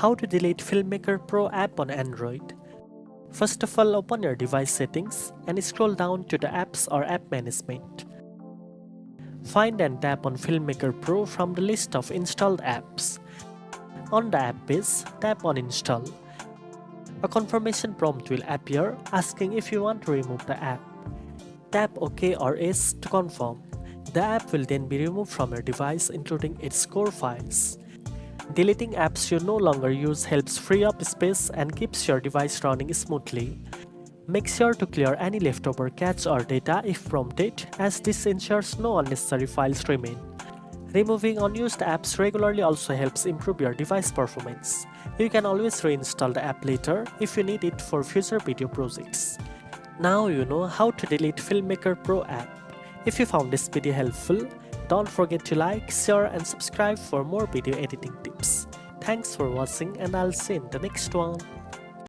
How to delete Filmmaker Pro app on Android. First of all, open your device settings and scroll down to the apps or app management. Find and tap on Filmmaker Pro from the list of installed apps. On the app page, tap on Install. A confirmation prompt will appear asking if you want to remove the app. Tap OK or Yes to confirm. The app will then be removed from your device, including its core files. Deleting apps you no longer use helps free up space and keeps your device running smoothly. Make sure to clear any leftover cache or data if prompted, as this ensures no unnecessary files remain. Removing unused apps regularly also helps improve your device performance. You can always reinstall the app later if you need it for future video projects. Now you know how to delete Filmmaker Pro app. If you found this video helpful, don't forget to like, share and subscribe for more video editing tips. Thanks for watching and I'll see you in the next one.